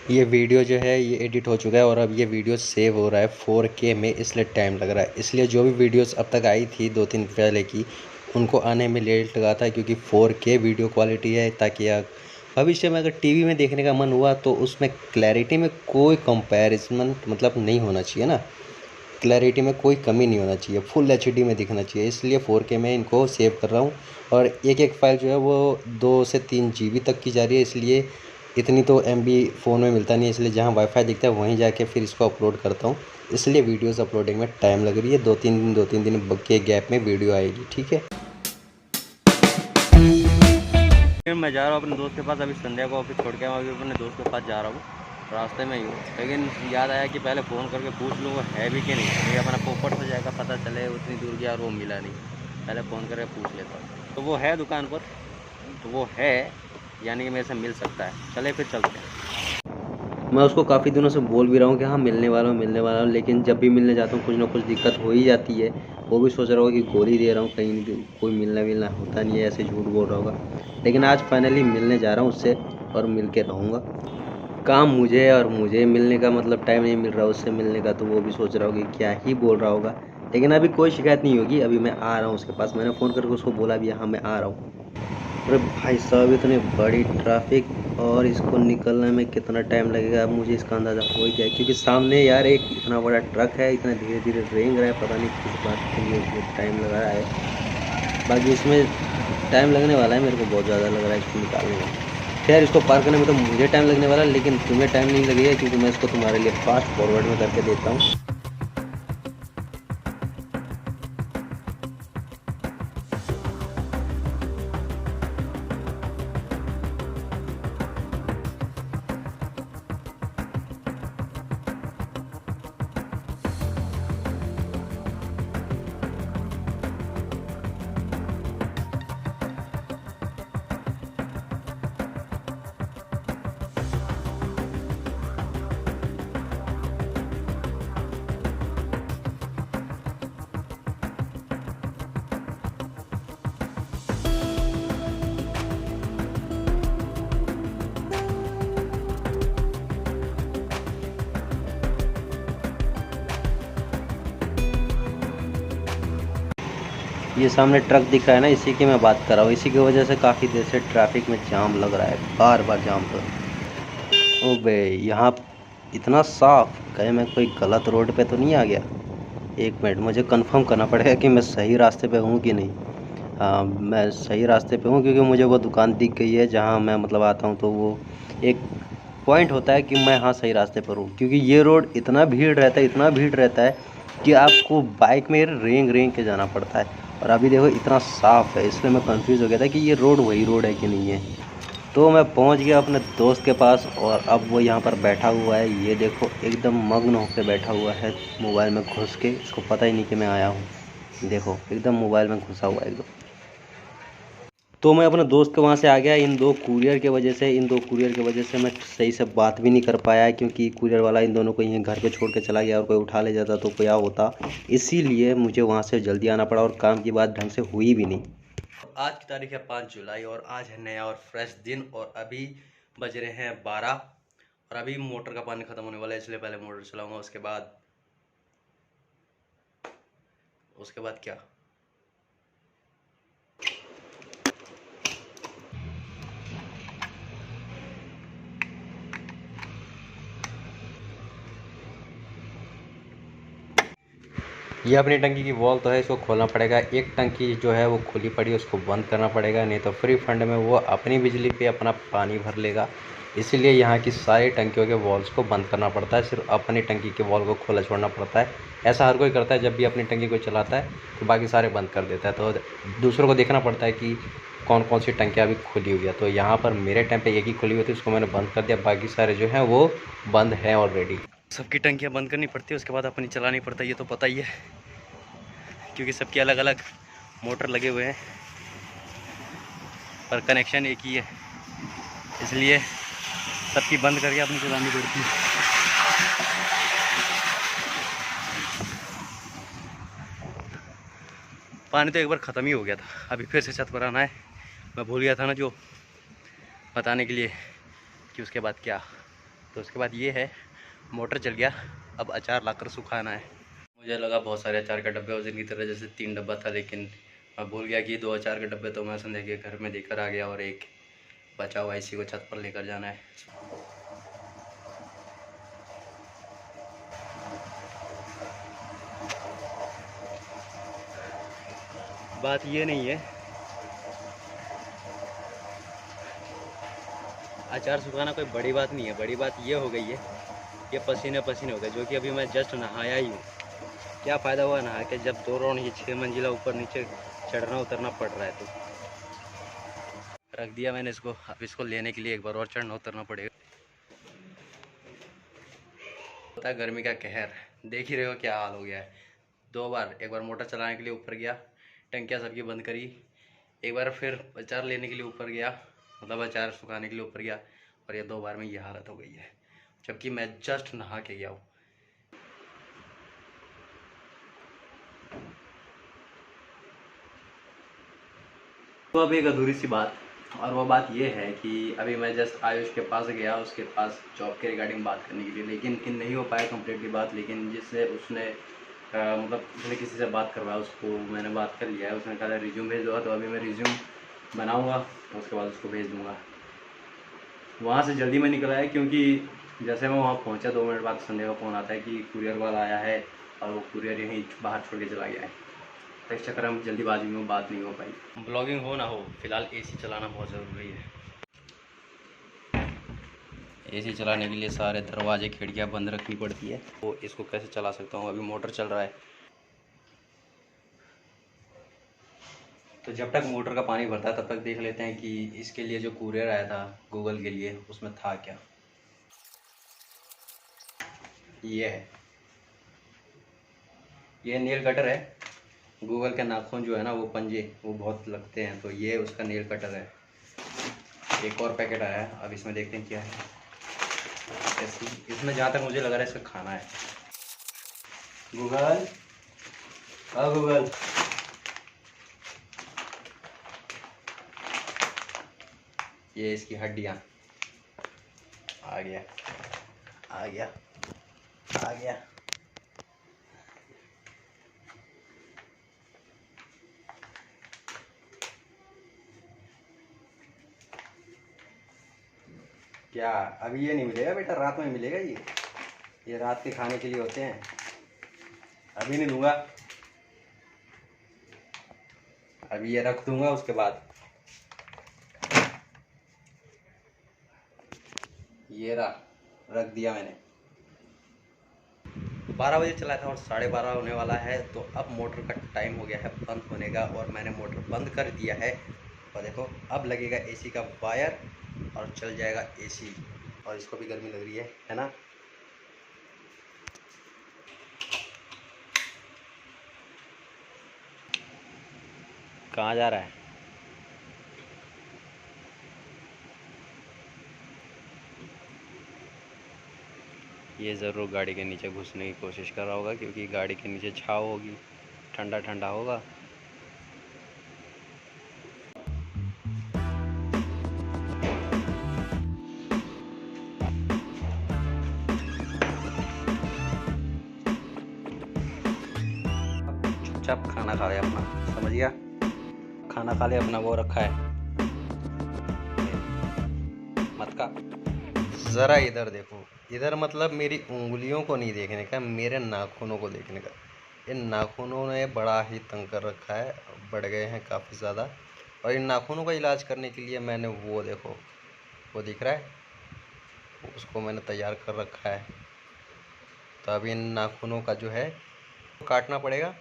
ये वीडियो जो है ये एडिट हो चुका है और अब ये वीडियो सेव हो रहा है 4K में, इसलिए टाइम लग रहा है। इसलिए जो भी वीडियोस अब तक आई थी 2-3 पहले की, उनको आने में लेट लगा था, क्योंकि 4K वीडियो क्वालिटी है, ताकि भविष्य में अगर टीवी में देखने का मन हुआ तो उसमें क्लैरिटी में कोई कंपैरिजन मतलब नहीं होना चाहिए ना, क्लैरिटी में कोई कमी नहीं होना चाहिए, फुल एचडी में दिखना चाहिए। इसलिए 4K में इनको सेव कर रहा हूँ। और एक एक फ़ाइल जो है वो 2 से 3 GB तक की जा रही है, इसलिए इतनी तो MB फ़ोन में मिलता नहीं है, इसलिए जहाँ वाईफाई दिखता है वहीं जाके फिर इसको अपलोड करता हूँ। इसलिए वीडियोस अपलोडिंग में टाइम लग रही है, 2-3 दिन के गैप में वीडियो आएगी, ठीक है। मैं जा रहा हूँ अपने दोस्त के पास, अभी संध्या को ऑफिस छोड़ के मैं अभी अपने दोस्त के पास जा रहा हूँ, रास्ते में ही हूँ। लेकिन याद आया कि पहले फ़ोन करके पूछ लूँ वो है भी कि नहीं, ये अपना पोपट हो जाएगा, पता चले उतनी दूर गया और वो मिला नहीं। पहले फ़ोन करके पूछ लेता हूँ। तो वो है दुकान पर, तो वो है, यानी कि मेरे से मिल सकता है। चले फिर चलते हैं। मैं उसको काफ़ी दिनों से बोल भी रहा हूँ कि हाँ मिलने वाला हूँ, लेकिन जब भी मिलने जाता हूँ कुछ ना कुछ दिक्कत हो ही जाती है। वो भी सोच रहा होगा कि गोली दे रहा हूँ, कहीं नहीं कोई मिलना होता नहीं है, ऐसे झूठ बोल रहा होगा। लेकिन आज फाइनली मिलने जा रहा हूँ उससे और मिल के रहूँगा। काम मुझे, और मुझे मिलने का मतलब टाइम नहीं मिल रहा उससे मिलने का, तो वो भी सोच रहा होगा कि क्या ही बोल रहा होगा। लेकिन अभी कोई शिकायत नहीं होगी, अभी मैं आ रहा हूँ उसके पास। मैंने फ़ोन करके उसको बोला भी हाँ मैं आ रहा हूँ। अरे भाई साहब, इतनी बड़ी ट्रैफिक, और इसको निकलने में कितना टाइम लगेगा अब मुझे इसका अंदाज़ा हो ही गया, क्योंकि सामने यार एक इतना बड़ा ट्रक है, इतना धीरे धीरे रेंग रहा है, पता नहीं किस बात के लिए उसमें टाइम लगा रहा है। बाकी इसमें टाइम लगने वाला है, मेरे को बहुत ज़्यादा लग रहा है इसको निकालने में। खैर इसको पार करने में तो मुझे टाइम लगने वाला है, लेकिन तुम्हें टाइम नहीं लगेगा, क्योंकि मैं इसको तुम्हारे लिए फास्ट फॉरवर्ड में करके देता हूँ। ये सामने ट्रक दिख रहा है ना, इसी की मैं बात कर रहा हूँ। इसी की वजह से काफ़ी देर से ट्रैफिक में जाम लग रहा है, बार बार जाम पर। ओ बे, यहाँ इतना साफ, कहीं मैं कोई गलत रोड पे तो नहीं आ गया। एक मिनट, मुझे कंफर्म करना पड़ेगा कि मैं सही रास्ते पे हूँ कि नहीं। हाँ, मैं सही रास्ते पे हूँ, क्योंकि मुझे वो दुकान दिख गई है जहाँ मैं मतलब आता हूँ, तो वो एक पॉइंट होता है कि मैं हाँ सही रास्ते पर हूँ। क्योंकि ये रोड इतना भीड़ रहता है, इतना भीड़ रहता है कि आपको बाइक में रेंग रेंग के जाना पड़ता है। और अभी देखो इतना साफ़ है, इसलिए मैं कंफ्यूज हो गया था कि ये रोड वही रोड है कि नहीं है। तो मैं पहुंच गया अपने दोस्त के पास, और अब वो यहाँ पर बैठा हुआ है। ये देखो एकदम मग्न होकर बैठा हुआ है मोबाइल में घुस के, इसको पता ही नहीं कि मैं आया हूँ। देखो एकदम मोबाइल में घुसा हुआ है एकदम। तो मैं अपने दोस्त के वहाँ से आ गया। इन दो कुरियर की वजह से मैं सही से बात भी नहीं कर पाया, क्योंकि कुरियर वाला इन दोनों को यहीं घर पे छोड़ के चला गया, और कोई उठा ले जाता तो क्या होता। इसीलिए मुझे वहाँ से जल्दी आना पड़ा, और काम की बात ढंग से हुई भी नहीं। आज की तारीख है 5 जुलाई, और आज है नया और फ्रेश दिन, और अभी बज रहे हैं 12, और अभी मोटर का पानी ख़त्म होने वाला है, इसलिए पहले मोटर चलाऊँगा। उसके बाद क्या, ये अपनी टंकी की वॉल तो है, इसको खोलना पड़ेगा। एक टंकी जो है वो खुली पड़ी है, उसको बंद करना पड़ेगा, नहीं तो फ्री फंड में वो अपनी बिजली पे अपना पानी भर लेगा। इसीलिए यहाँ की सारी टंकियों के वॉल्स को बंद करना पड़ता है, सिर्फ अपनी टंकी के वॉल को खुला छोड़ना पड़ता है। ऐसा हर कोई करता है, जब भी अपनी टंकी को चलाता है तो बाकी सारे बंद कर देता है, तो दूसरों को देखना पड़ता है कि कौन कौन सी टंकियाँ अभी खुली हुई है। तो यहाँ पर मेरे टाइम पर एक ही खुली हुई थी, उसको मैंने बंद कर दिया, बाकी सारे जो हैं वो बंद हैं ऑलरेडी। सबकी टंकियाँ बंद करनी पड़ती है, उसके बाद अपनी चलानी पड़ता है, ये तो पता ही है, क्योंकि सबके अलग अलग मोटर लगे हुए हैं, पर कनेक्शन एक ही है, इसलिए सबकी बंद करके अपनी चलानी पड़ती है। पानी तो एक बार ख़त्म ही हो गया था, अभी फिर से छत पर आना है। मैं भूल गया था ना जो बताने के लिए कि उसके बाद क्या। तो उसके बाद ये है, मोटर चल गया, अब अचार लाकर सुखाना है। मुझे लगा बहुत सारे अचार का डब्बे उस दिन की तरह जैसे 3 डब्बा था, लेकिन मैं भूल गया कि 2 अचार के डब्बे तो मैं संध्या के घर में देकर आ गया और एक बचा हुआ इसी को छत पर लेकर जाना है। बात ये नहीं है, अचार सुखाना कोई बड़ी बात नहीं है, बड़ी बात ये हो गई है, ये पसीने पसीने हो गए, जो कि अभी मैं जस्ट नहाया ही हूँ। क्या फ़ायदा हुआ नहा के जब 2 राउंड ही 6 मंजिला ऊपर नीचे चढ़ना उतरना पड़ रहा है। तो रख दिया मैंने इसको, अब इसको लेने के लिए एक बार और चढ़ना उतरना पड़ेगा। होता है गर्मी का कहर, देख ही रहे हो क्या हाल हो गया है। 2 बार, एक बार मोटर चलाने के लिए ऊपर गया, टंकियाँ सबकी बंद करी, एक बार फिर अचार लेने के लिए ऊपर गया, मतलब अचार सुखाने के लिए ऊपर गया, और ये 2 बार में ये हालत हो गई है, जबकि मैं जस्ट नहा के गया हूँ। तो अब एक अधूरी सी बात, और वो बात ये है कि अभी मैं जस्ट आयुष के पास गया, उसके पास जॉब के रिगार्डिंग बात करने के लिए, लेकिन नहीं हो पाया कम्प्लीटली बात। लेकिन जिससे उसने मतलब उसने किसी से बात करवाया, उसको मैंने बात कर लिया है। उसने कहा रिज्यूम भेज दो, तो अभी मैं रिज्यूम बनाऊँगा, उसके बाद उसको भेज दूँगा। वहाँ से जल्दी में निकल आया, क्योंकि जैसे मैं वहाँ पहुँचा 2 मिनट बाद संडे का फ़ोन आता है कि कुरियर वाला आया है, और वो कुरियर यहीं बाहर छोड़ के चला गया है। तो इस चक्कर में जल्दीबाजी में बात नहीं हो पाई। ब्लॉगिंग हो ना हो, फिलहाल एसी चलाना बहुत ज़रूरी है। एसी चलाने के लिए सारे दरवाजे खिड़कियाँ बंद रखनी पड़ती है। तो इसको कैसे चला सकता हूँ, अभी मोटर चल रहा है, तो जब तक मोटर का पानी भरता है तब तक देख लेते हैं कि इसके लिए जो कुरियर आया था गूगल के लिए, उसमें था क्या। ये है, ये नेल कटर है। गूगल के नाखून जो है ना, वो पंजे वो बहुत लगते हैं, तो ये उसका नेल कटर है। एक और पैकेट आया है, अब इसमें देखते हैं क्या है। इसमें जहाँ तक मुझे लग रहा है इसका खाना है। गूगल, गूगल, ये इसकी हड्डियाँ, आ गया आ गया आ गया। क्या अभी ये नहीं मिलेगा बेटा, रात में मिलेगा। ये रात के खाने के लिए होते हैं, अभी नहीं दूंगा, अभी ये रख दूंगा। उसके बाद ये रख दिया मैंने। 12 बजे चला था और 12:30 होने वाला है, तो अब मोटर का टाइम हो गया है बंद होने का, और मैंने मोटर बंद कर दिया है। और देखो अब लगेगा एसी का वायर और चल जाएगा एसी, और इसको भी गर्मी लग रही है ना। कहाँ जा रहा है? ये ज़रूर गाड़ी के नीचे घुसने की कोशिश कर रहा होगा, क्योंकि गाड़ी के नीचे छाँव होगी, ठंडा ठंडा होगा। चुपचाप खाना खा ले अपना, समझ गया? खाना खा ले अपना, वो रखा है मत का। ज़रा इधर देखो, इधर मतलब मेरी उंगलियों को नहीं देखने का, मेरे नाखूनों को देखने का। इन नाखूनों ने बड़ा ही तंग कर रखा है, बढ़ गए हैं काफ़ी ज़्यादा। और इन नाखूनों का इलाज करने के लिए मैंने वो देखो, वो दिख रहा है, उसको मैंने तैयार कर रखा है। तो अब इन नाखूनों का जो है काटना पड़ेगा,